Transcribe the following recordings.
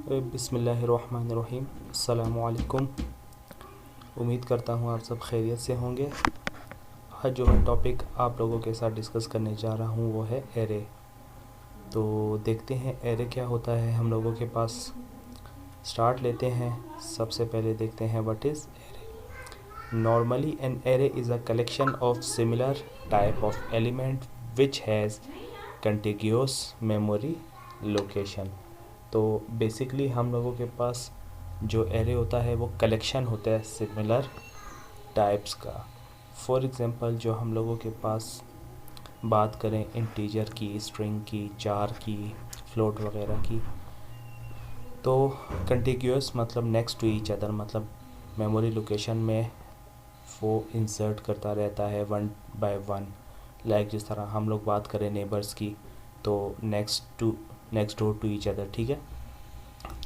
बिस्मिल्लाहिर्रहमानिर्रहीम। अस्सलामुअलैकुम। उम्मीद करता हूँ आप सब खैरियत से होंगे। आज जो मैं टॉपिक आप लोगों के साथ डिस्कस करने जा रहा हूँ वो है एरे। तो देखते हैं एरे क्या होता है हम लोगों के पास। स्टार्ट लेते हैं। सबसे पहले देखते हैं what is array. Normally an array is a collection of similar type of element which has contiguous memory location. तो बेसिकली हम लोगों के पास जो एरे होता है वो कलेक्शन होता है सिमिलर टाइप्स का। फॉर एग्ज़ाम्पल जो हम लोगों के पास बात करें इंटीजर की, स्ट्रिंग की, चार की, फ्लोट वगैरह की, तो कंटिग्यूअस मतलब नेक्स्ट टू ईच अदर, मतलब मेमोरी लोकेशन में वो इंसर्ट करता रहता है वन बाय वन। लाइक जिस तरह हम लोग बात करें नेबर्स की, तो next door to each other, ठीक है।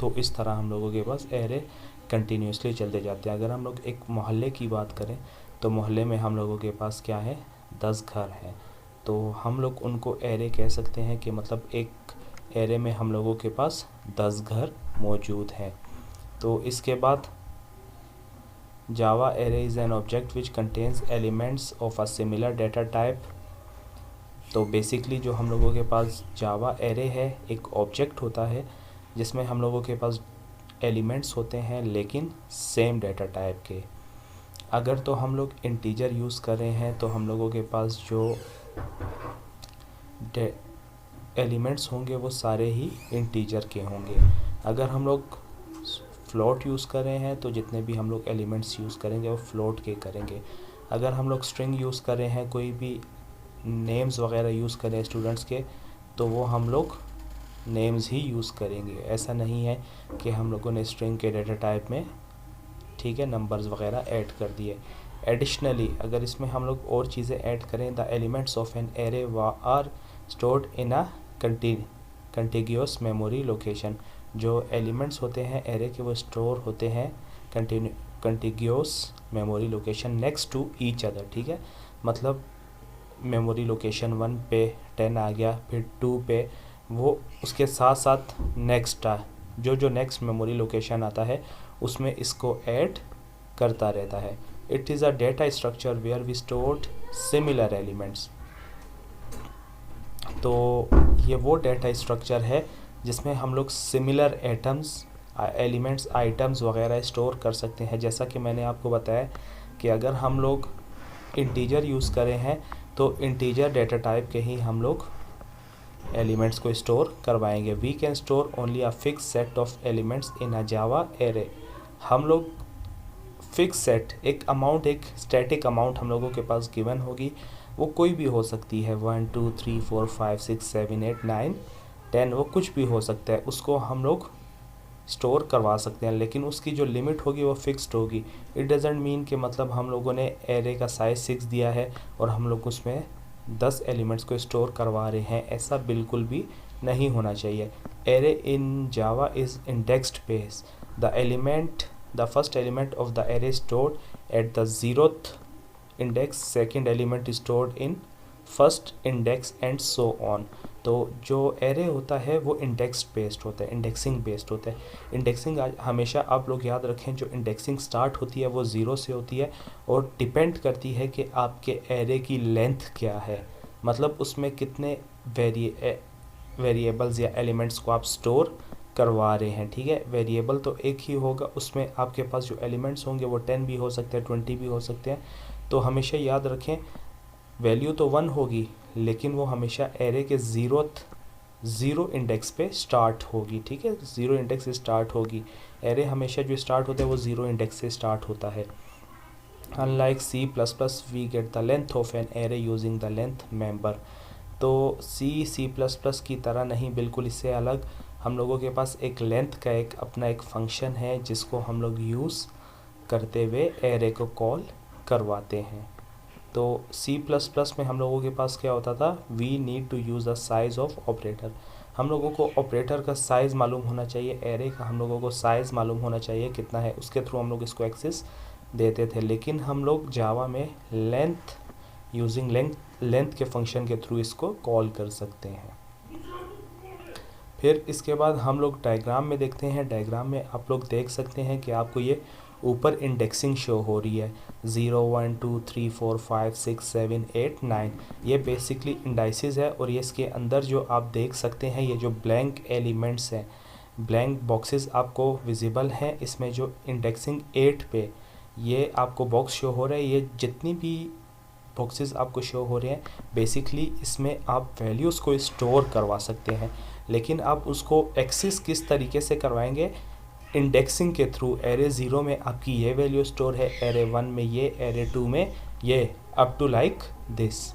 तो इस तरह हम लोगों के पास एरे कंटिन्यूसली चलते जाते हैं। अगर हम लोग एक मोहल्ले की बात करें तो मोहल्ले में हम लोगों के पास क्या है, 10 घर हैं। तो हम लोग उनको एरे कह सकते हैं कि मतलब एक एरे में हम लोगों के पास 10 घर मौजूद हैं। तो इसके बाद Java array is an object which contains elements of a similar data type. तो बेसिकली जो हम लोगों के पास जावा एरे है एक ऑब्जेक्ट होता है जिसमें हम लोगों के पास एलिमेंट्स होते हैं लेकिन सेम डेटा टाइप के। अगर तो हम लोग इंटीजर यूज़ कर रहे हैं तो हम लोगों के पास जो एलिमेंट्स होंगे वो सारे ही इंटीजर के होंगे। अगर हम लोग फ्लोट यूज़ कर रहे हैं तो जितने भी हम लोग एलिमेंट्स यूज़ करेंगे वो फ्लोट के करेंगे। अगर हम लोग स्ट्रिंग यूज़ कर रहे हैं, कोई भी नेम्स वगैरह यूज़ करें स्टूडेंट्स के, तो वो हम लोग नेम्स ही यूज़ करेंगे। ऐसा नहीं है कि हम लोगों ने स्ट्रिंग के डेटा टाइप में, ठीक है, नंबर्स वगैरह ऐड कर दिए। एडिशनली अगर इसमें हम लोग और चीज़ें ऐड करें, the elements of an array are stored in a contiguous memory location. जो एलिमेंट्स होते हैं एरे के वो स्टोर होते हैं contiguous memory location next to each other, ठीक है। मतलब मेमोरी लोकेशन 1 पे 10 आ गया, फिर 2 पे वो उसके साथ साथ नेक्स्ट जो नेक्स्ट मेमोरी लोकेशन आता है उसमें इसको ऐड करता रहता है। It is a data structure where we stored similar elements. तो ये वो डेटा स्ट्रक्चर है जिसमें हम लोग सिमिलर एलिमेंट्स आइटम्स वगैरह स्टोर कर सकते हैं। जैसा कि मैंने आपको बताया कि अगर हम लोग इंटीजर यूज़ कर रहे हैं तो इंटीजर डेटा टाइप के ही हम लोग एलिमेंट्स को स्टोर करवाएंगे। We can store only a fix set of elements in a Java array. हम लोग फिक्स सेट, एक अमाउंट, एक स्टैटिक अमाउंट हम लोगों के पास गिवन होगी, वो कोई भी हो सकती है, 1 2 3 4 5 6 7 8 9 10, वो कुछ भी हो सकता है। उसको हम लोग स्टोर करवा सकते हैं लेकिन उसकी जो लिमिट होगी वो फिक्स्ड होगी। इट डजेंट मीन कि मतलब हम लोगों ने एरे का साइज़ 6 दिया है और हम लोग उसमें 10 एलिमेंट्स को स्टोर करवा रहे हैं, ऐसा बिल्कुल भी नहीं होना चाहिए। Array in Java is indexed base. The first element of the array stored at the 0th index, second element stored in first index and so on. तो जो एरे होता है वो इंडेक्स बेस्ड होता है, इंडेक्सिंग बेस्ड होता है। Indexing हमेशा आप लोग याद रखें, जो इंडेक्सिंग स्टार्ट होती है वो 0 से होती है और डिपेंड करती है कि आपके एरे की लेंथ क्या है, मतलब उसमें कितने वेरिएबल्स या एलिमेंट्स को आप स्टोर करवा रहे हैं, ठीक है। वेरिएबल तो एक ही होगा, उसमें आपके पास जो एलिमेंट्स होंगे वो 10 भी हो सकते हैं, 20 भी हो सकते हैं। तो हमेशा याद रखें वैल्यू तो 1 होगी लेकिन वो हमेशा एरे के ज़ीरो इंडेक्स पे स्टार्ट होगी, ठीक है। ज़ीरो इंडेक्स से स्टार्ट होगी। एरे हमेशा जो स्टार्ट होता है वो ज़ीरो इंडेक्स से स्टार्ट होता है। Unlike C++, we get the length of an array using the length member. तो C++ की तरह नहीं, बिल्कुल इससे अलग। हम लोगों के पास एक लेंथ का एक अपना एक फंक्शन है जिसको हम लोग यूज़ करते हुए एरे को कॉल करवाते हैं। तो C++ में हम लोगों के पास क्या होता था, we need to use the size of operator. हम लोगों को ऑपरेटर का साइज़ मालूम होना चाहिए, एरे का हम लोगों को साइज़ मालूम होना चाहिए कितना है, उसके थ्रू हम लोग इसको एक्सेस देते थे। लेकिन हम लोग जावा में लेंथ के फंक्शन के थ्रू इसको कॉल कर सकते हैं। फिर इसके बाद हम लोग डायग्राम में देखते हैं। डायग्राम में आप लोग देख सकते हैं कि आपको ये ऊपर इंडेक्सिंग शो हो रही है 0 1 2 3 4 5 6 7 8 9। ये बेसिकली इंडाइसिस है और ये इसके अंदर जो आप देख सकते हैं ये जो ब्लैंक एलिमेंट्स हैं, ब्लैंक बॉक्सेस आपको विजिबल हैं। इसमें जो इंडेक्सिंग 8 पे ये आपको बॉक्स शो हो रहा है, ये जितनी भी बॉक्सेस आपको शो हो रहे हैं बेसिकली इसमें आप वैल्यूज़ को स्टोर करवा सकते हैं। लेकिन आप उसको एक्सेस किस तरीके से करवाएंगे? इंडेक्सिंग के थ्रू। एरे 0 में आपकी ये वैल्यू स्टोर है, एरे 1 में ये, एरे 2 में ये, अप टू लाइक दिस।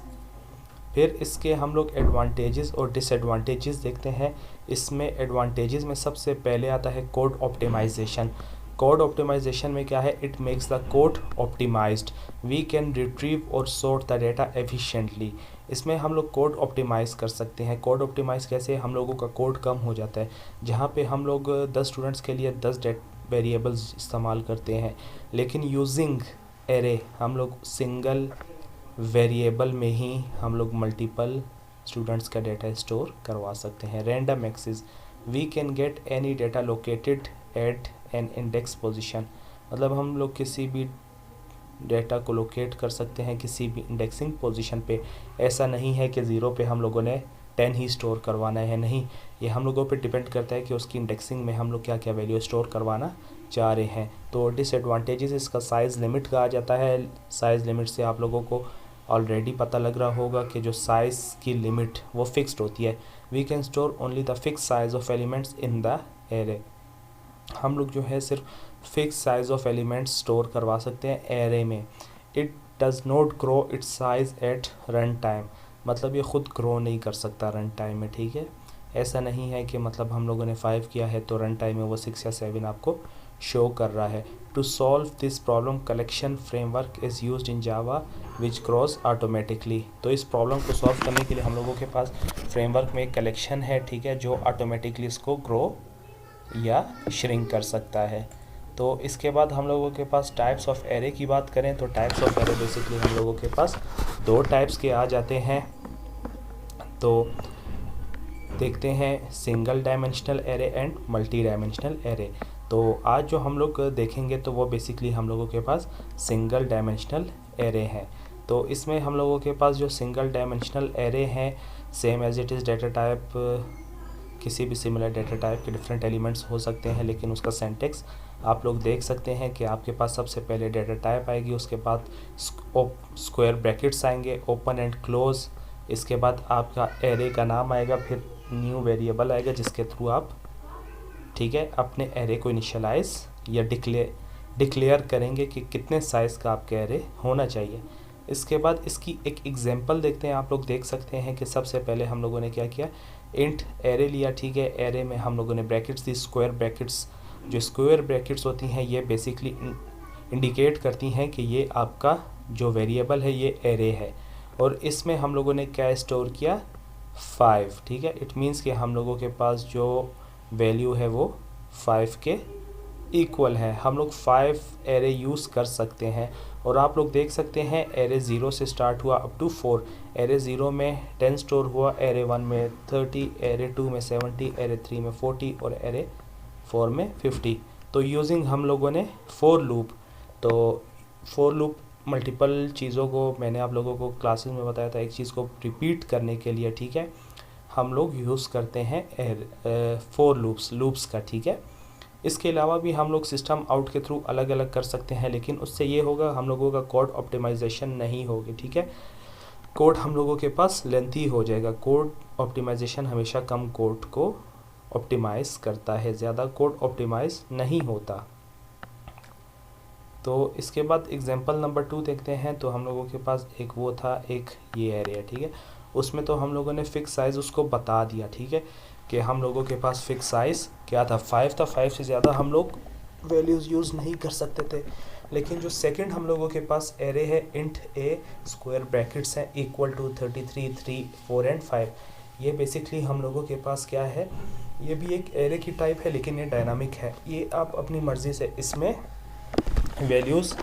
फिर इसके हम लोग एडवांटेजेस और डिसएडवांटेजेस देखते हैं। इसमें एडवांटेजेस में सबसे पहले आता है कोड ऑप्टिमाइजेशन। कोड ऑप्टिमाइजेशन में क्या है? It makes the code optimised, we can retrieve or sort the data efficiently. इसमें हम लोग कोड ऑप्टिमाइज़ कर सकते हैं। कोड ऑप्टिमाइज़ कैसे? हम लोगों का कोड कम हो जाता है। जहाँ पे हम लोग 10 स्टूडेंट्स के लिए 10 वेरिएबल्स इस्तेमाल करते हैं, लेकिन यूजिंग एरे हम लोग सिंगल वेरिएबल में ही हम लोग मल्टीपल स्टूडेंट्स का डेटा स्टोर करवा सकते हैं। Random access, we can get any data located at an index position. मतलब हम लोग किसी भी डेटा को लोकेट कर सकते हैं किसी भी इंडेक्सिंग पोजीशन पे। ऐसा नहीं है कि 0 पे हम लोगों ने 10 ही स्टोर करवाना है, नहीं, ये हम लोगों पे डिपेंड करता है कि उसकी इंडेक्सिंग में हम लोग क्या क्या वैल्यू स्टोर करवाना चाह रहे हैं। तो डिसएडवांटेजेस इसका साइज़ लिमिट का आ जाता है। साइज़ लिमिट से आप लोगों को ऑलरेडी पता लग रहा होगा कि जो साइज़ की लिमिट वो फिक्स्ड होती है। We can store only the fix size of elements in the array. हम लोग जो है सिर्फ fix size of elements store करवा सकते हैं एरे में। It does not grow its size at run time. मतलब ये ख़ुद ग्रो नहीं कर सकता रन टाइम में, ठीक है। ऐसा नहीं है कि मतलब हम लोगों ने 5 किया है तो रन टाइम में वो 6 या 7 आपको शो कर रहा है। To solve this problem collection framework is used in Java which grows automatically. तो इस प्रॉब्लम को सॉल्व करने के लिए हम लोगों के पास फ्रेमवर्क में एक कलेक्शन है, ठीक है, जो ऑटोमेटिकली इसको ग्रो या श्रिंक कर सकता है। तो इसके बाद हम लोगों के पास टाइप्स ऑफ एरे की बात करें तो टाइप्स ऑफ एरे बेसिकली हम लोगों के पास 2 टाइप्स के आ जाते हैं। तो देखते हैं single dimensional array and multi dimensional array. तो आज जो हम लोग देखेंगे तो वो बेसिकली हम लोगों के पास सिंगल डायमेंशनल एरे हैं। तो इसमें हम लोगों के पास जो सिंगल डायमेंशनल एरे हैं, same as it is data type, किसी भी सिमिलर डेटा टाइप के डिफरेंट एलिमेंट्स हो सकते हैं, लेकिन उसका सिंटैक्स आप लोग देख सकते हैं कि आपके पास सबसे पहले डेटा टाइप आएगी, उसके बाद स्क्वायर ब्रैकेट्स आएंगे, ओपन एंड क्लोज। इसके बाद आपका एरे का नाम आएगा, फिर न्यू वेरिएबल आएगा जिसके थ्रू आप, ठीक है, अपने एरे को इनिशियलाइज या डिक्लेयर करेंगे कि कितने साइज़ का आपका एरे होना चाहिए। इसके बाद इसकी एक एग्जांपल देखते हैं। आप लोग देख सकते हैं कि सबसे पहले हम लोगों ने क्या किया, इंट एरे लिया, ठीक है। एरे में हम लोगों ने ब्रैकेट्स दी, स्क्वायर ब्रैकेट्स। जो स्क्वायर ब्रैकेट्स होती हैं ये बेसिकली इंडिकेट करती हैं कि ये आपका जो वेरिएबल है ये एरे है, और इसमें हम लोगों ने क्या स्टोर किया, 5, ठीक है। इट मीन्स कि हम लोगों के पास जो वैल्यू है वो 5 के इक्वल है। हम लोग 5 एरे यूज़ कर सकते हैं। और आप लोग देख सकते हैं एरे 0 से स्टार्ट हुआ अप टू 4। एरे 0 में 10 स्टोर हुआ, एरे 1 में 30, एरे 2 में 70, एरे 3 में 40 और एरे 4 में 50। तो यूजिंग हम लोगों ने फोर लूप, तो फोर लूप मल्टीपल चीज़ों को मैंने आप लोगों को क्लासेस में बताया था, एक चीज़ को रिपीट करने के लिए, ठीक है, हम लोग यूज़ करते हैं फोर लूप्स का, ठीक है। इसके अलावा भी हम लोग सिस्टम आउट के थ्रू अलग अलग कर सकते हैं, लेकिन उससे ये होगा हम लोगों का कोड ऑप्टिमाइजेशन नहीं होगी, ठीक है। कोड हम लोगों के पास लेंथी हो जाएगा। कोड ऑप्टिमाइजेशन हमेशा कम कोड को ऑप्टिमाइज़ करता है, ज़्यादा कोड ऑप्टिमाइज़ नहीं होता। तो इसके बाद एग्जांपल नंबर 2 देखते हैं। तो हम लोगों के पास एक वो था, एक ये एरिया, ठीक है। उसमें तो हम लोगों ने फिक्स साइज़ उसको बता दिया, ठीक है, कि हम लोगों के पास फिक्स साइज़ क्या था, 5 था। 5 से ज़्यादा हम लोग वैल्यूज़ यूज़ नहीं कर सकते थे। लेकिन जो सेकंड हम लोगों के पास एरे है, इंट ए, स्क्वायर ब्रैकेट्स हैं, इक्वल टू 33, 3, 4 एंड 5। ये बेसिकली हम लोगों के पास क्या है, ये भी एक एरे की टाइप है, लेकिन ये डायनामिक है। ये आप अपनी मर्ज़ी से इसमें वैल्यूज़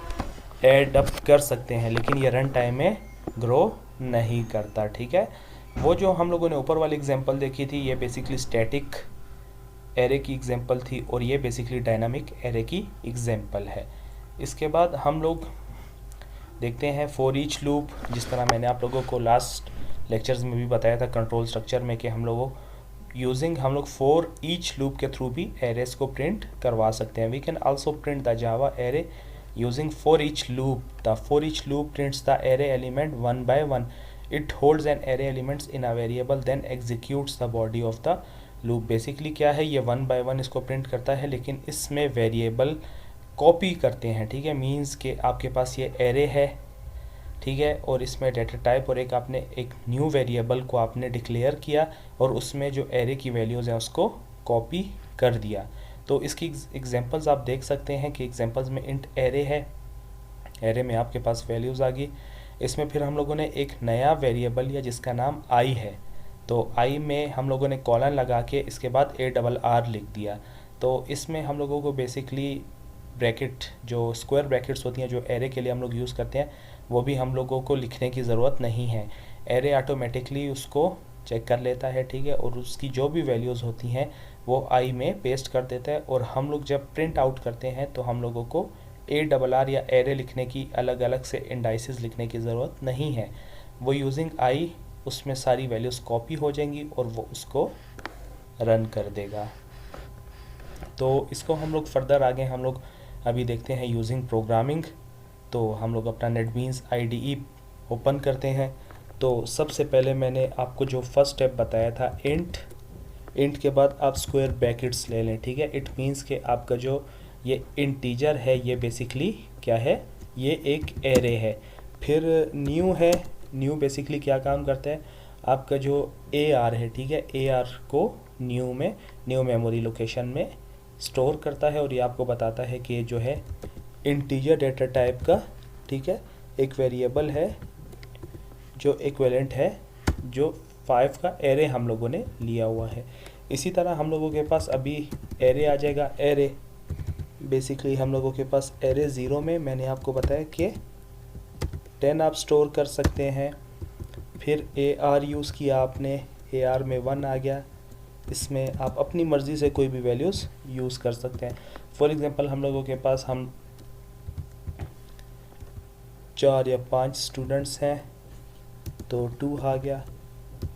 ऐड अप कर सकते हैं, लेकिन ये रन टाइम में ग्रो नहीं करता, ठीक है। वो जो हम लोगों ने ऊपर वाली एग्जांपल देखी थी ये बेसिकली स्टैटिक एरे की एग्जांपल थी और ये बेसिकली डायनामिक एरे की एग्जांपल है। इसके बाद हम लोग देखते हैं फॉर ईच लूप, जिस तरह मैंने आप लोगों को लास्ट लेक्चर्स में भी बताया था कंट्रोल स्ट्रक्चर में कि हम लोग फॉर ईच लूप के थ्रू भी एरेस को प्रिंट करवा सकते हैं। We can also print the Java array using for each loop. The for each loop prints the array element one by one. It holds an array elements in a variable then executes the body of the loop. Basically क्या है, ये one by one इसको print करता है, लेकिन इसमें variable copy करते हैं। ठीक है, मीन्स कि आपके पास ये एरे है, ठीक है, और इसमें डेटा टाइप और एक न्यू वेरिएबल को आपने डिक्लेयर किया और उसमें जो एरे की वैल्यूज़ हैं उसको कॉपी कर दिया। तो इसकी एग्जांपल्स आप देख सकते हैं कि एग्जांपल्स में इंट एरे है, एरे में आपके पास वैल्यूज़ आ गई। इसमें फिर हम लोगों ने एक नया वेरिएबल लिया जिसका नाम आई है, तो आई में हम लोगों ने कॉलन लगा के इसके बाद ARR लिख दिया। तो इसमें हम लोगों को बेसिकली ब्रैकेट, जो स्क्वायर ब्रैकेट्स होती हैं जो एरे के लिए हम लोग यूज़ करते हैं, वो भी हम लोगों को लिखने की ज़रूरत नहीं है। एरे ऑटोमेटिकली उसको चेक कर लेता है, ठीक है, और उसकी जो भी वैल्यूज़ होती हैं वो आई में पेस्ट कर देता है। और हम लोग जब प्रिंट आउट करते हैं तो हम लोगों को ARR या एरे लिखने की अलग अलग से इंडाइसेस लिखने की ज़रूरत नहीं है। वो यूजिंग आई उसमें सारी वैल्यूज़ कॉपी हो जाएंगी और वो उसको रन कर देगा। तो इसको हम लोग फर्दर आगे हम लोग अभी देखते हैं यूजिंग प्रोग्रामिंग। तो हम लोग अपना नेटबीन्स IDE ओपन करते हैं। तो सबसे पहले मैंने आपको जो फर्स्ट स्टेप बताया था इंट के बाद आप स्क्वायर ब्रैकेट्स ले लें, ठीक है। इट मीन्स कि आपका जो ये इंटीजर है ये बेसिकली क्या है, ये एक एरे है। फिर न्यू है, न्यू बेसिकली क्या काम करता है, आपका जो AR है, ठीक है, AR को न्यू मेमोरी लोकेशन में स्टोर करता है और ये आपको बताता है कि जो है इंटीजर डेटा टाइप का, ठीक है, एक वेरिएबल है जो इक्विवेलेंट है जो 5 का एरे हम लोगों ने लिया हुआ है। इसी तरह हम लोगों के पास अभी एरे आ जाएगा। एरे बेसिकली हम लोगों के पास एरे 0 में मैंने आपको बताया कि 10 आप स्टोर कर सकते हैं। फिर AR यूज़ किया आपने, AR में 1 आ गया। इसमें आप अपनी मर्ज़ी से कोई भी वैल्यूज़ यूज़ कर सकते हैं। फॉर एग्ज़ाम्पल हम लोगों के पास हम 4 या 5 स्टूडेंट्स हैं तो 2 आ गया,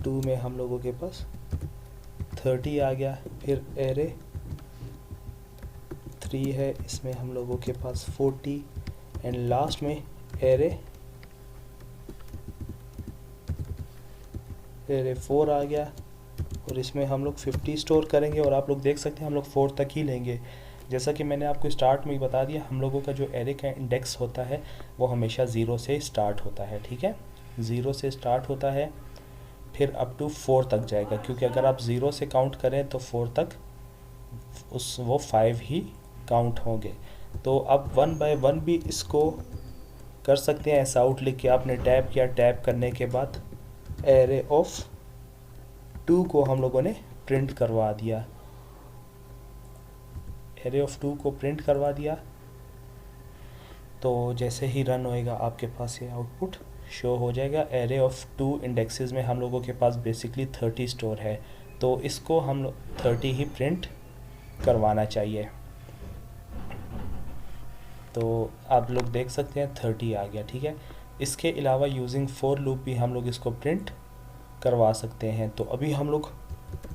2 में हम लोगों के पास 30 आ गया। फिर एरे 3 है, इसमें हम लोगों के पास 40 एंड लास्ट में एरे 4 आ गया और इसमें हम लोग 50 स्टोर करेंगे। और आप लोग देख सकते हैं हम लोग 4 तक ही लेंगे। जैसा कि मैंने आपको स्टार्ट में ही बता दिया, हम लोगों का जो एरे का इंडेक्स होता है वो हमेशा 0 से स्टार्ट होता है, ठीक है, 0 से स्टार्ट होता है, फिर अप टू 4 तक जाएगा। क्योंकि अगर आप 0 से काउंट करें तो 4 तक वो 5 ही काउंट होंगे। तो अब 1 बाय 1 भी इसको कर सकते हैं। ऐसा आउट लिख के आपने टैप किया, टैप करने के बाद एरे ऑफ 2 को हम लोगों ने प्रिंट करवा दिया, एरे ऑफ 2 को प्रिंट करवा दिया। तो जैसे ही रन होएगा आपके पास ये आउटपुट शो हो जाएगा। एरे ऑफ 2 इंडेक्सेस में हम लोगों के पास बेसिकली 30 स्टोर है, तो इसको हम 30 ही प्रिंट करवाना चाहिए। तो आप लोग देख सकते हैं 30 आ गया, ठीक है। इसके अलावा यूजिंग फॉर लूप भी हम लोग इसको प्रिंट करवा सकते हैं। तो अभी हम लोग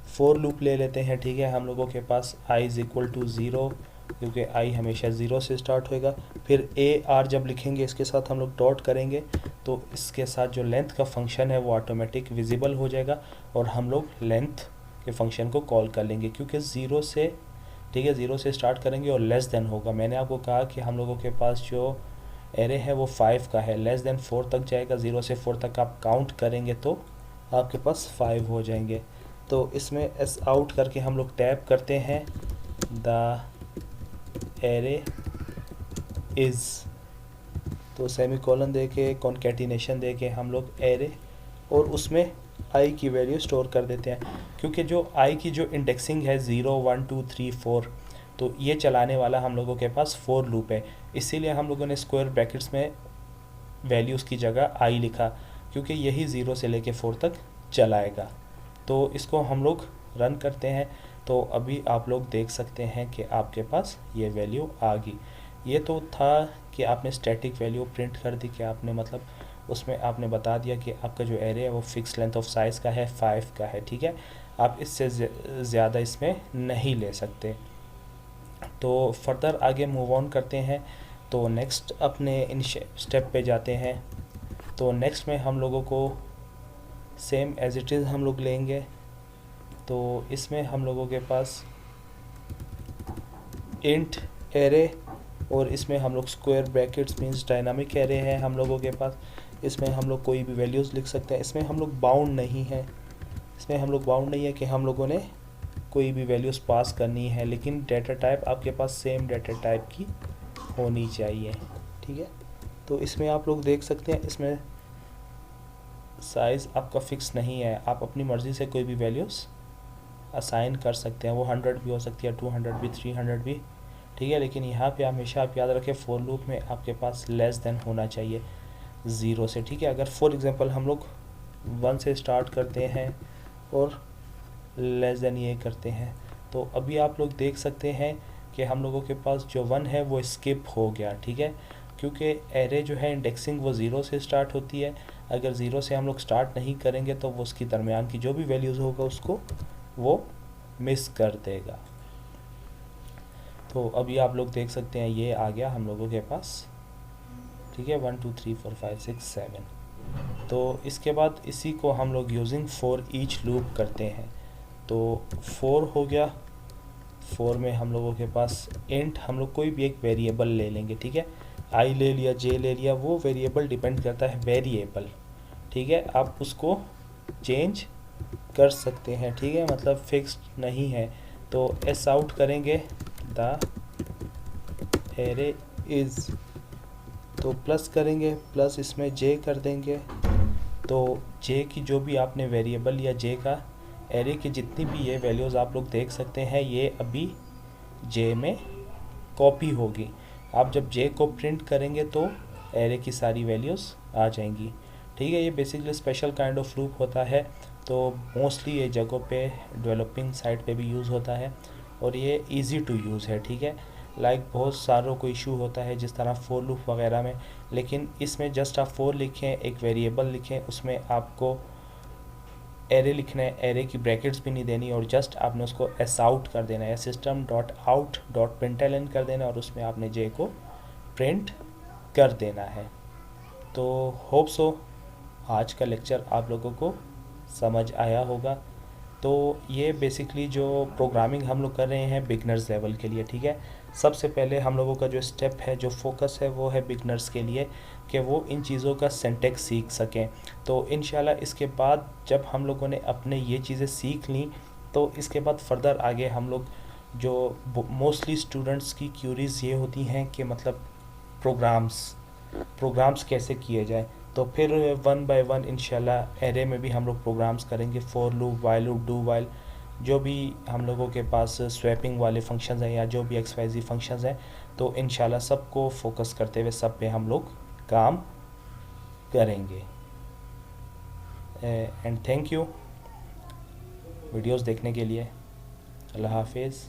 फॉर लूप ले लेते हैं, ठीक है। हम लोगों के पास i इज़ इक्वल टू 0, क्योंकि i हमेशा 0 से स्टार्ट होएगा। फिर AR जब लिखेंगे इसके साथ हम लोग डॉट करेंगे तो इसके साथ जो लेंथ का फंक्शन है वो ऑटोमेटिक विजिबल हो जाएगा और हम लोग लेंथ के फंक्शन को कॉल कर लेंगे। क्योंकि 0 से, ठीक है, 0 से स्टार्ट करेंगे और लेस देन होगा। मैंने आपको कहा कि हम लोगों के पास जो एरे है वो 5 का है, लेस देन 4 तक जाएगा। 0 से 4 तक आप काउंट करेंगे तो आपके पास 5 हो जाएंगे। तो इसमें एस आउट करके हम लोग टैप करते हैं द एरे इज़, तो सेमीकोलन दे के कॉन्केटिनेशन दे के हम लोग एरे और उसमें आई की वैल्यू स्टोर कर देते हैं। क्योंकि जो आई की जो इंडेक्सिंग है 0 1 2 3 4, तो ये चलाने वाला हम लोगों के पास फॉर लूप है। इसीलिए हम लोगों ने स्क्वायर ब्रैकेट्स में वैल्यूज़ की जगह आई लिखा, क्योंकि यही 0 से लेके 4 तक चलाएगा। तो इसको हम लोग रन करते हैं, तो अभी आप लोग देख सकते हैं कि आपके पास ये वैल्यू आ गई। ये तो था कि आपने स्टैटिक वैल्यू प्रिंट कर दी, कि आपने मतलब उसमें आपने बता दिया कि आपका जो एरे है वो फिक्स लेंथ ऑफ साइज़ का है, 5 का है, ठीक है। आप इससे ज़्यादा इसमें नहीं ले सकते। तो फर्दर आगे मूव ऑन करते हैं। तो नेक्स्ट अपने इन स्टेप पे जाते हैं। तो नेक्स्ट में हम लोगों को सेम एज इट इज़ हम लोग लेंगे। तो इसमें हम लोगों के पास इंट एरे, और इसमें हम लोग square brackets means dynamic array है हम लोगों के पास। इसमें हम लोग कोई भी वैल्यूज़ लिख सकते हैं। इसमें हम लोग बाउंड नहीं है, इसमें हम लोग बाउंड नहीं है कि हम लोगों ने कोई भी वैल्यूज़ पास करनी है, लेकिन डेटा टाइप आपके पास सेम डेटा टाइप की होनी चाहिए, ठीक है। तो इसमें आप लोग देख सकते हैं, इसमें साइज़ आपका फिक्स नहीं है, आप अपनी मर्ज़ी से कोई भी वैल्यूज़ असाइन कर सकते हैं। वो 100 भी हो सकती है, 200 भी, 300 भी, ठीक है। लेकिन यहाँ पे हमेशा आप याद रखें, फॉर लूप में आपके पास लेस देन होना चाहिए 0 से, ठीक है। अगर फॉर एग्जांपल हम लोग 1 से स्टार्ट करते हैं और लेस देन ये करते हैं, तो अभी आप लोग देख सकते हैं कि हम लोगों के पास जो 1 है वो स्किप हो गया, ठीक है। क्योंकि एरे जो है इंडेक्सिंग वो 0 से स्टार्ट होती है। अगर 0 से हम लोग स्टार्ट नहीं करेंगे तो वो उसकी दरमियान की जो भी वैल्यूज़ होगा उसको वो मिस कर देगा। तो अभी आप लोग देख सकते हैं ये आ गया हम लोगों के पास, ठीक है, 1 2 3 4 5 6 7। तो इसके बाद इसी को हम लोग यूजिंग फॉर ईच लूप करते हैं। तो 4 हो गया, 4 में हम लोगों के पास इंट, हम लोग कोई भी एक वेरिएबल ले लेंगे, ठीक है। आई ले लिया, जे ले लिया, वो वेरिएबल डिपेंड करता है वेरिएबल, ठीक है। आप उसको चेंज कर सकते हैं, ठीक है, मतलब फिक्स्ड नहीं है। तो एस आउट करेंगे द एरे इज़, तो प्लस करेंगे, प्लस इसमें जे कर देंगे। तो जे की जो भी आपने वेरिएबल या जे का एरे की जितनी भी ये वैल्यूज़ आप लोग देख सकते हैं, ये अभी जे में कॉपी होगी। आप जब जे को प्रिंट करेंगे तो एरे की सारी वैल्यूज़ आ जाएंगी, ठीक है। ये basically special kind of loop होता है। तो मोस्टली ये जगहों पे डेवलपिंग साइड पे भी यूज़ होता है, और ये इजी टू यूज़ है, ठीक है। लाइक बहुत सारों को इशू होता है जिस तरह फॉर लूप वगैरह में, लेकिन इसमें जस्ट आप फॉर लिखें, एक वेरिएबल लिखें, उसमें आपको एरे लिखना है, एरे की ब्रैकेट्स भी नहीं देनी, और जस्ट आपने उसको एस आउट कर देना है, system dot out dot println कर देना, और उसमें आपने जे को प्रिंट कर देना है। तो होप सो आज का लेक्चर आप लोगों को समझ आया होगा। तो ये बेसिकली जो प्रोग्रामिंग हम लोग कर रहे हैं बिगनर्स लेवल के लिए, ठीक है। सबसे पहले हम लोगों का जो स्टेप है, जो फोकस है, वो है बिगनर्स के लिए कि वो इन चीज़ों का सिंटैक्स सीख सकें। तो इंशाल्लाह इसके बाद जब हम लोगों ने अपने ये चीज़ें सीख ली, तो इसके बाद फर्दर आगे हम लोग जो मोस्टली स्टूडेंट्स की क्यूरीज ये होती हैं कि मतलब प्रोग्राम्स कैसे किए जाए। तो फिर 1 बाय 1 इंशाल्लाह एरे में भी हम लोग प्रोग्राम्स करेंगे, for loop, while loop, do while, जो भी हम लोगों के पास स्वैपिंग वाले फंक्शंस हैं या जो भी XYZ फंक्शंस हैं। तो इंशाल्लाह सबको फोकस करते हुए सब पे हम लोग काम करेंगे। एंड थैंक यू वीडियोस देखने के लिए। अल्लाह हाफिज़।